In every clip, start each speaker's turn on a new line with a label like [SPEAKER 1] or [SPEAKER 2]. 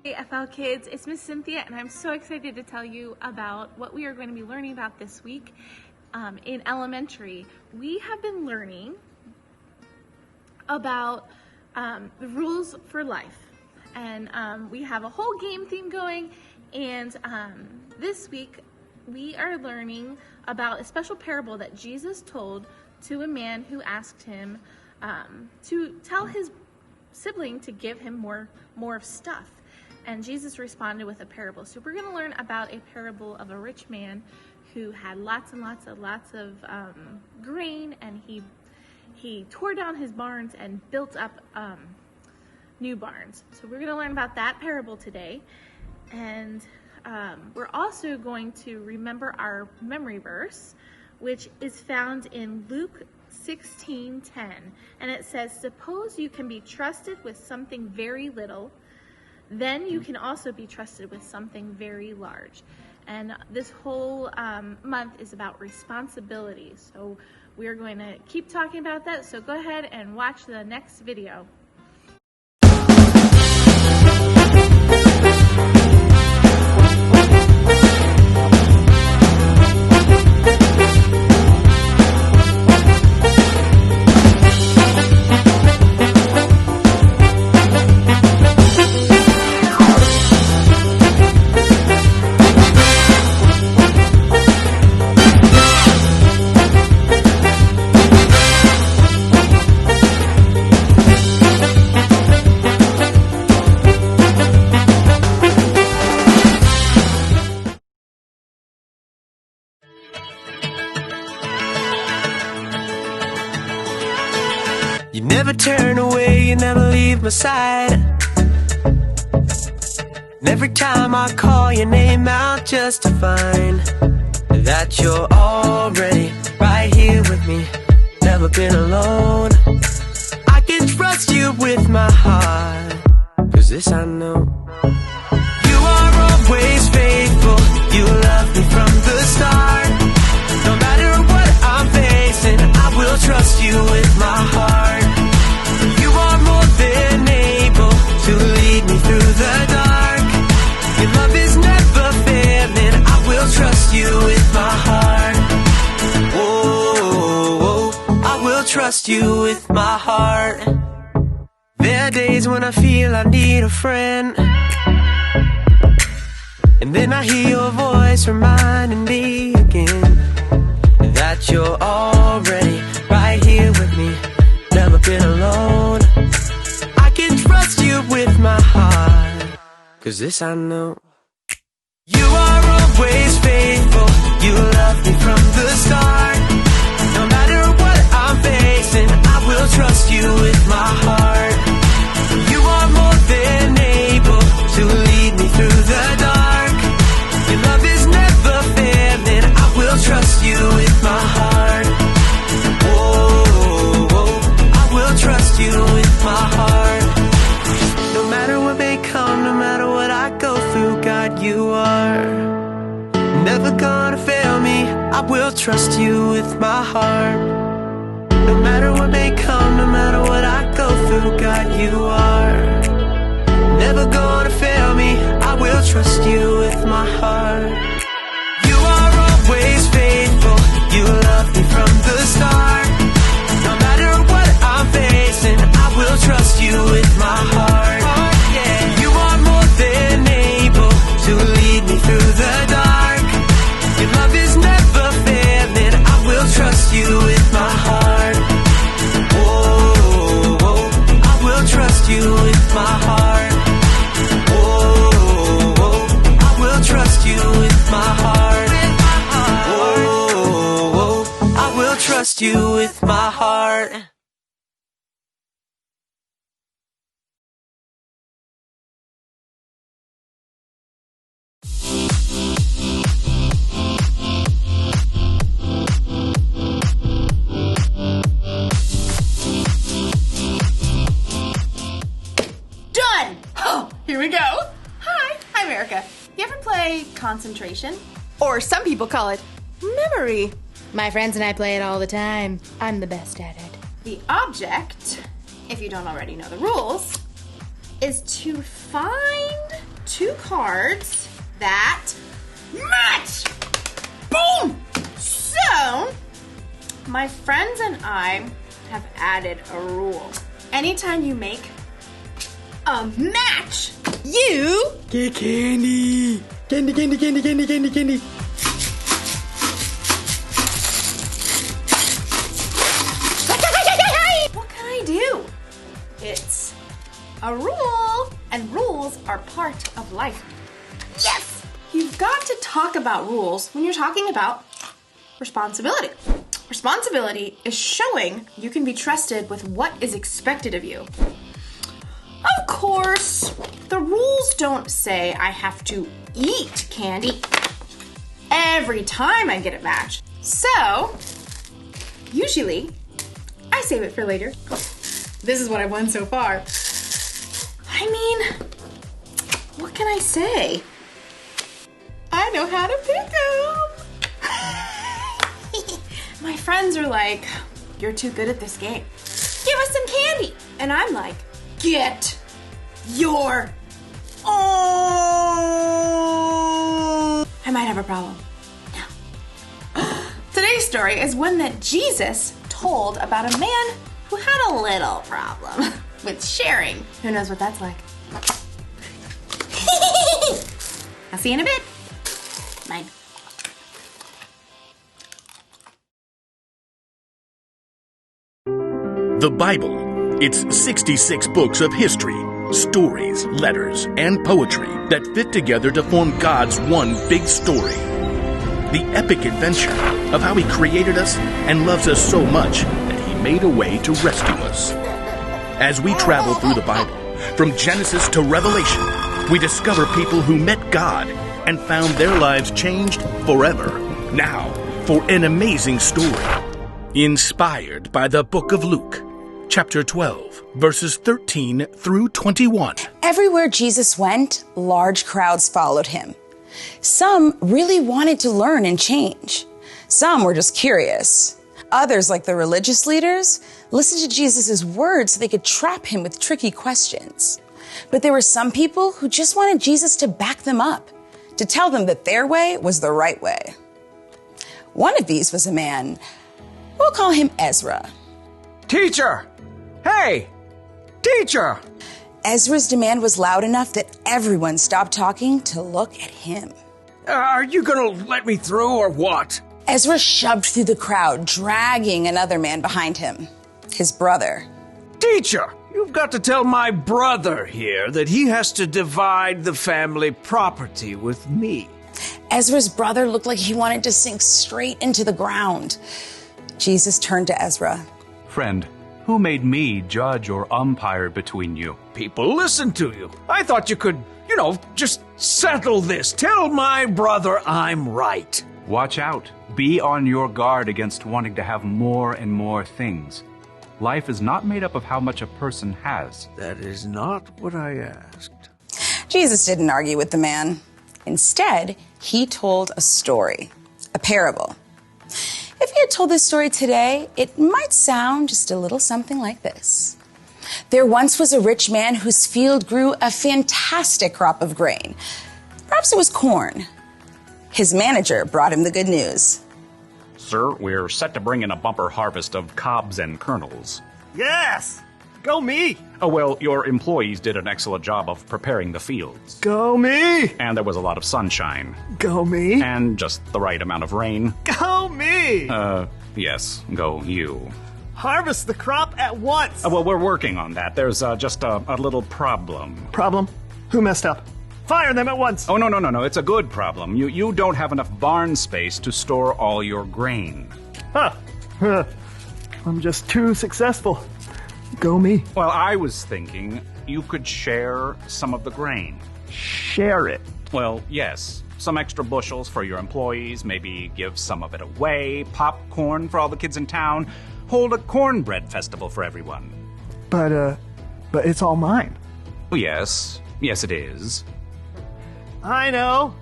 [SPEAKER 1] Hey FL Kids, it's Miss Cynthia and I'm so excited to tell you about what we are going to be learning about this week in elementary. We have been learning about the rules for life, and we have a whole game theme going, and this week we are learning about a special parable that Jesus told to a man who asked him to tell his sibling to give him more stuff. And Jesus responded with a parable. So we're going to learn about a parable of a rich man who had lots and lots of grain, and he tore down his barns and built up new barns. So we're going to learn about that parable today. And we're also going to remember our memory verse, which is found in Luke 16:10. And it says, "Suppose you can be trusted with something very little, then you can also be trusted with something very large." And this whole month is about responsibility. So we're going to keep talking about that. So go ahead and watch the next video.
[SPEAKER 2] You never turn away, you never leave my side. And every time I call your name out just to find that you're already right here with me, never been alone. I can trust you with my heart, 'cause this I know. You are always faithful, you love me from the start. No matter what I'm facing, I will trust you with my heart. You are more than able to lead me through the dark. Your love is never failing, I will trust you with my heart. Oh, I will trust you with my heart. There are days when I feel I need a friend, and then I hear your voice reminding me again that you're already right here with me, never been alone. I can trust you with my heart, 'cause this I know. You are always faithful, you love me from the start. No matter what I'm facing, I will trust you with my heart. You are more than able to lead me through the dark. Your love is never failing, I will trust you with my heart. Oh, I will trust you with my heart. No matter what may come, no matter what I go through, God, you are never gonna fail me, I will trust you with my heart. No matter what may come, no matter what I go through, God, you are never gonna fail me, I will trust you with my heart. You are always faithful, you love me from the start. No matter what I'm facing, I will trust you with my heart. You are more than able to lead me through the dark. Your love is never failing, I will trust you with my heart. Oh, I will trust you with my heart. Oh, I will trust you with my heart. Oh, I will trust you with my heart.
[SPEAKER 3] Done! Oh, here we go. Hi, I'm Erica. You ever play concentration? Or some people call it memory.
[SPEAKER 4] My friends and I play it all the time. I'm the best at it.
[SPEAKER 3] The object, if you don't already know the rules, is to find 2 cards that match. Boom! So, my friends and I have added a rule. Anytime you make a match, you
[SPEAKER 5] get candy. Candy, candy, candy, candy, candy, candy.
[SPEAKER 3] What can I do? It's a rule, and rules are part of life. Yes! You've got to talk about rules when you're talking about responsibility. Responsibility is showing you can be trusted with what is expected of you. Of course, the rules don't say I have to eat candy every time I get a match. So, usually, I save it for later. This is what I've won so far. I mean, what can I say? I know how to pick 'em. My friends are like, you're too good at this game. Give us some candy. And I'm like, get your own. I might have a problem. No. Today's story is one that Jesus told about a man who had a little problem with sharing. Who knows what that's like? I'll see you in a bit. Mine.
[SPEAKER 6] The Bible. It's 66 books of history, stories, letters, and poetry that fit together to form God's one big story. The epic adventure of how He created us and loves us so much that He made a way to rescue us. As we travel through the Bible, from Genesis to Revelation, we discover people who met God and found their lives changed forever. Now, for an amazing story, inspired by the book of Luke, chapter 12, verses 13 through 21.
[SPEAKER 7] Everywhere Jesus went, large crowds followed him. Some really wanted to learn and change. Some were just curious. Others, like the religious leaders, listened to Jesus' words so they could trap him with tricky questions. But there were some people who just wanted Jesus to back them up, to tell them that their way was the right way. One of these was a man, we'll call him Ezra.
[SPEAKER 5] Teacher! Hey! Teacher!
[SPEAKER 7] Ezra's demand was loud enough that everyone stopped talking to look at him.
[SPEAKER 5] Are you gonna let me through or what?
[SPEAKER 7] Ezra shoved through the crowd, dragging another man behind him, his brother.
[SPEAKER 5] Teacher! You've got to tell my brother here that he has to divide the family property with me.
[SPEAKER 7] Ezra's brother looked like he wanted to sink straight into the ground. Jesus turned to Ezra.
[SPEAKER 8] Friend, who made me judge or umpire between you?
[SPEAKER 5] People listen to you. I thought you could, just settle this. Tell my brother I'm right.
[SPEAKER 8] Watch out. Be on your guard against wanting to have more and more things. Life is not made up of how much a person has.
[SPEAKER 5] That is not what I asked.
[SPEAKER 7] Jesus didn't argue with the man. Instead, he told a story, a parable. If he had told this story today, it might sound just a little something like this. There once was a rich man whose field grew a fantastic crop of grain. Perhaps it was corn. His manager brought him the good news.
[SPEAKER 8] Sir, we're set to bring in a bumper harvest of cobs and kernels.
[SPEAKER 9] Yes! Go me!
[SPEAKER 8] Oh, well, your employees did an excellent job of preparing the fields.
[SPEAKER 9] Go me!
[SPEAKER 8] And there was a lot of sunshine.
[SPEAKER 9] Go me!
[SPEAKER 8] And just the right amount of rain.
[SPEAKER 9] Go me!
[SPEAKER 8] Yes, go you.
[SPEAKER 9] Harvest the crop at once!
[SPEAKER 8] Well, we're working on that. There's just a little problem.
[SPEAKER 9] Problem? Who messed up? Fire them at once!
[SPEAKER 8] Oh, no. It's a good problem. You don't have enough barn space to store all your grain.
[SPEAKER 9] Huh. I'm just too successful. Go me.
[SPEAKER 8] Well, I was thinking you could share some of the grain.
[SPEAKER 9] Share it?
[SPEAKER 8] Well, yes. Some extra bushels for your employees, maybe give some of it away, popcorn for all the kids in town, hold a cornbread festival for everyone.
[SPEAKER 9] But it's all mine.
[SPEAKER 8] Oh, yes, it is.
[SPEAKER 9] I know.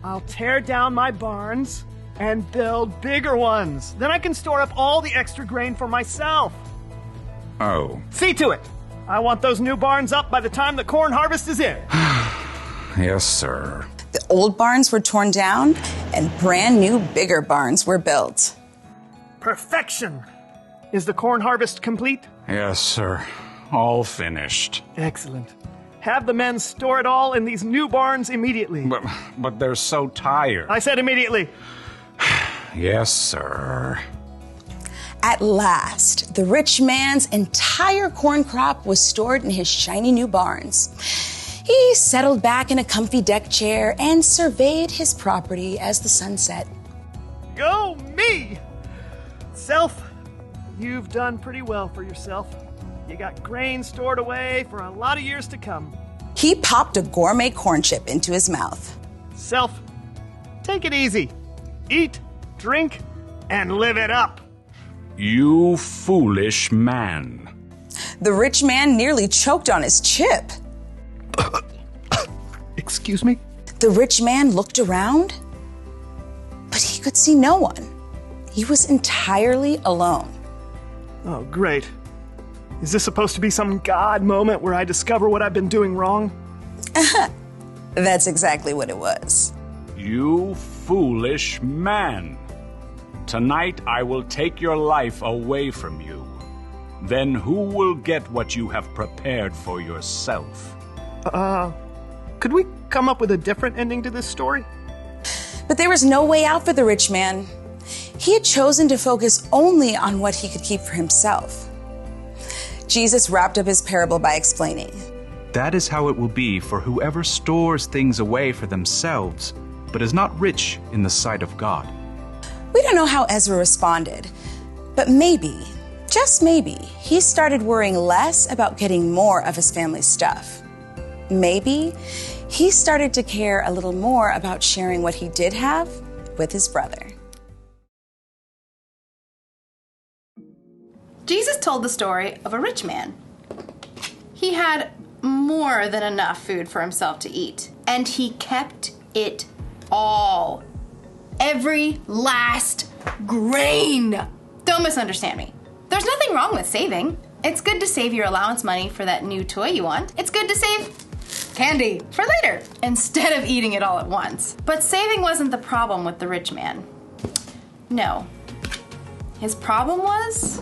[SPEAKER 9] I'll tear down my barns and build bigger ones. Then I can store up all the extra grain for myself.
[SPEAKER 8] Oh.
[SPEAKER 9] See to it. I want those new barns up by the time the corn harvest is in.
[SPEAKER 8] Yes, sir.
[SPEAKER 7] The old barns were torn down, and brand new, bigger barns were built.
[SPEAKER 9] Perfection! Is the corn harvest complete?
[SPEAKER 8] Yes, sir. All finished.
[SPEAKER 9] Excellent. Have the men store it all in these new barns immediately.
[SPEAKER 8] But they're so tired.
[SPEAKER 9] I said immediately.
[SPEAKER 8] Yes, sir.
[SPEAKER 7] At last, the rich man's entire corn crop was stored in his shiny new barns. He settled back in a comfy deck chair and surveyed his property as the sun set.
[SPEAKER 9] Go me! Self, you've done pretty well for yourself. You got grain stored away for a lot of years to come.
[SPEAKER 7] He popped a gourmet corn chip into his mouth.
[SPEAKER 9] Self, take it easy. Eat, drink, and live it up.
[SPEAKER 8] You foolish man.
[SPEAKER 7] The rich man nearly choked on his chip.
[SPEAKER 9] Excuse me?
[SPEAKER 7] The rich man looked around, but he could see no one. He was entirely alone.
[SPEAKER 9] Oh, great. Is this supposed to be some God moment where I discover what I've been doing wrong?
[SPEAKER 7] That's exactly what it was.
[SPEAKER 8] You foolish man. Tonight I will take your life away from you. Then who will get what you have prepared for yourself?
[SPEAKER 9] Could we come up with a different ending to this story?
[SPEAKER 7] But there was no way out for the rich man. He had chosen to focus only on what he could keep for himself. Jesus wrapped up his parable by explaining,
[SPEAKER 8] That is how it will be for whoever stores things away for themselves, but is not rich in the sight of God.
[SPEAKER 7] We don't know how Ezra responded, but maybe, just maybe, he started worrying less about getting more of his family's stuff. Maybe he started to care a little more about sharing what he did have with his brother.
[SPEAKER 3] Jesus told the story of a rich man. He had more than enough food for himself to eat, and he kept it all. Every last grain. Don't misunderstand me. There's nothing wrong with saving. It's good to save your allowance money for that new toy you want. It's good to save candy for later instead of eating it all at once. But saving wasn't the problem with the rich man. No. His problem was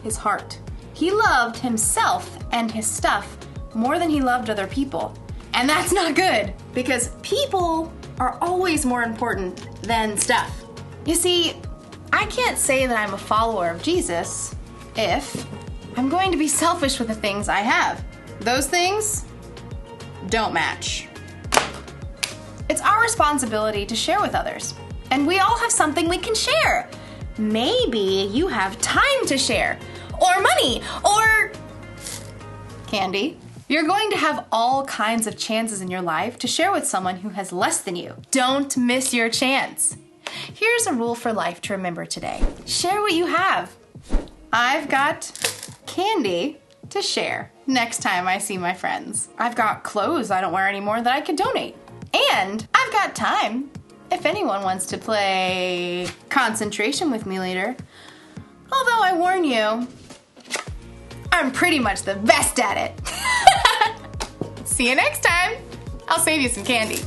[SPEAKER 3] his heart. He loved himself and his stuff more than he loved other people. And that's not good, because people are always more important than stuff. You see, I can't say that I'm a follower of Jesus if I'm going to be selfish with the things I have. Those things don't match. It's our responsibility to share with others, and we all have something we can share. Maybe you have time to share, or money, or candy. You're going to have all kinds of chances in your life to share with someone who has less than you. Don't miss your chance. Here's a rule for life to remember today. Share what you have. I've got candy to share next time I see my friends. I've got clothes I don't wear anymore that I could donate. And I've got time if anyone wants to play concentration with me later. Although I warn you, I'm pretty much the best at it. See you next time. I'll save you some candy.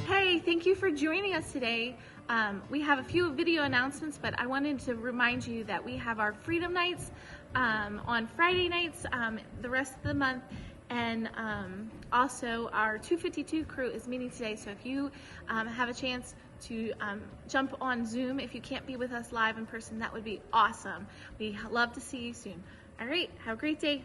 [SPEAKER 1] Hey, thank you for joining us today. We have a few video announcements, but I wanted to remind you that we have our Freedom Nights on Friday nights the rest of the month, and also our 252 crew is meeting today, so if you have a chance to jump on Zoom, if you can't be with us live in person, that would be awesome. We love to see you soon. All right, have a great day.